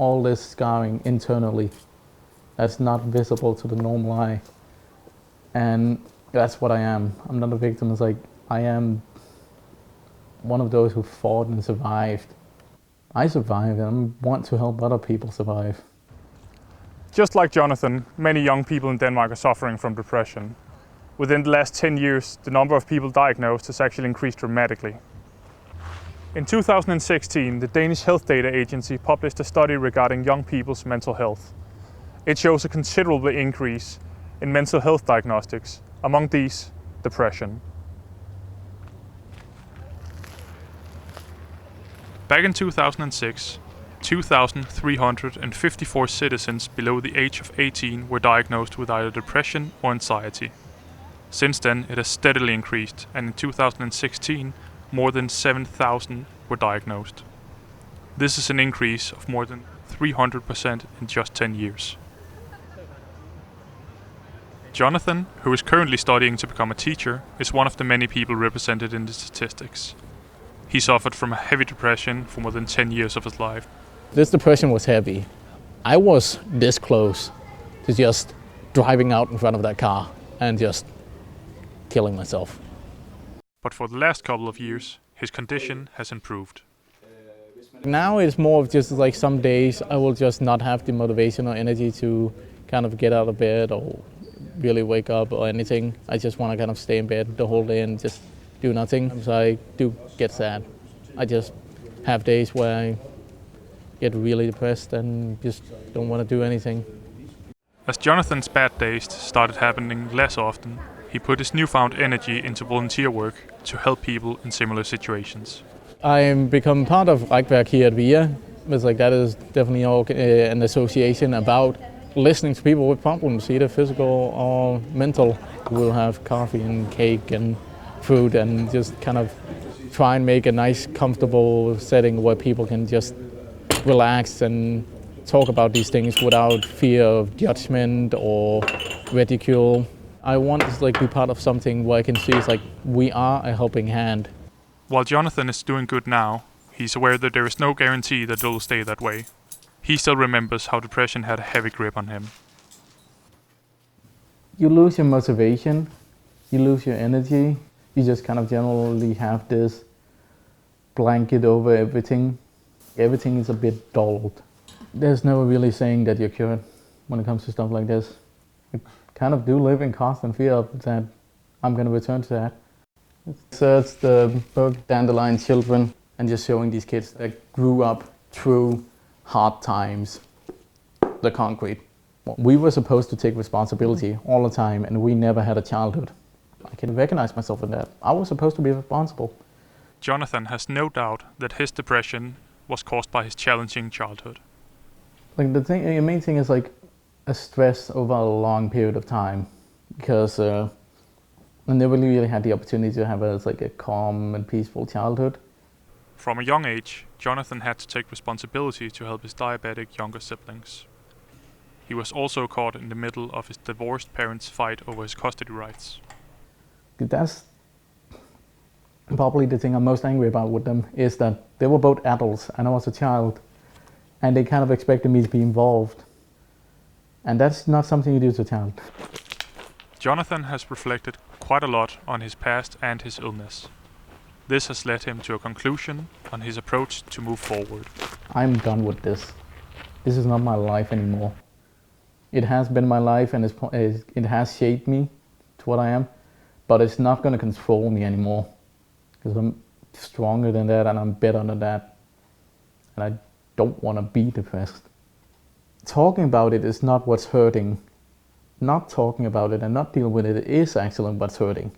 all this scarring internally that's not visible to the normal eye. And that's what I am. I'm not a victim. It's like I am one of those who fought and survived. I survived and I want to help other people survive. Just like Jonathan, many young people in Denmark are suffering from depression. Within the last 10 years, the number of people diagnosed has actually increased dramatically. In 2016, the Danish Health Data Agency published a study regarding young people's mental health. It shows a considerable increase in mental health diagnostics, among these, depression. Back in 2006, 2,354 citizens below the age of 18 were diagnosed with either depression or anxiety. Since then, it has steadily increased, and in 2016, more than 7,000 were diagnosed. This is an increase of more than 300% in just 10 years. Jonathan, who is currently studying to become a teacher, is one of the many people represented in the statistics. He suffered from a heavy depression for more than 10 years of his life. This depression was heavy. I was this close to just driving out in front of that car and just killing myself. But for the last couple of years, his condition has improved. Now it's more of just like some days I will just not have the motivation or energy to kind of get out of bed or really wake up or anything. I just want to kind of stay in bed the whole day and just do nothing. So I do get sad. I just have days where I get really depressed and just don't want to do anything. As Jonathan's bad days started happening less often, he put his newfound energy into volunteer work to help people in similar situations. I'm become part of Rækværk here at VIA. It's like that is definitely an association about listening to people with problems, either physical or mental. We'll have coffee and cake and food and just kind of try and make a nice, comfortable setting where people can just relax and talk about these things without fear of judgment or ridicule. I want to be part of something where I can see it's like we are a helping hand. While Jonathan is doing good now, he's aware that there is no guarantee that it will stay that way. He still remembers how depression had a heavy grip on him. You lose your motivation, you lose your energy, you just kind of generally have this blanket over everything. Everything is a bit dulled. There's no really saying that you're cured when it comes to stuff like this. You kind of do live in constant fear of that I'm going to return to that. So it's the book Dandelion Children and just showing these kids that grew up through hard times, the concrete. We were supposed to take responsibility all the time and we never had a childhood. I can recognize myself in that. I was supposed to be responsible. Jonathan has no doubt that his depression was caused by his challenging childhood. Like the main thing is like a stress over a long period of time, because I never really had the opportunity to have a calm and peaceful childhood. From a young age, Jonathan had to take responsibility to help his diabetic younger siblings. He was also caught in the middle of his divorced parents' fight over his custody rights. That's probably the thing I'm most angry about with them, is that they were both adults and I was a child, and they kind of expected me to be involved. And that's not something you do to a child. Jonathan has reflected quite a lot on his past and his illness. This has led him to a conclusion on his approach to move forward. I'm done with this. This is not my life anymore. It has been my life and it has shaped me to what I am, but it's not going to control me anymore, because I'm stronger than that and I'm better than that. And I don't want to be depressed. Talking about it is not what's hurting. Not talking about it and not dealing with it is actually what's hurting.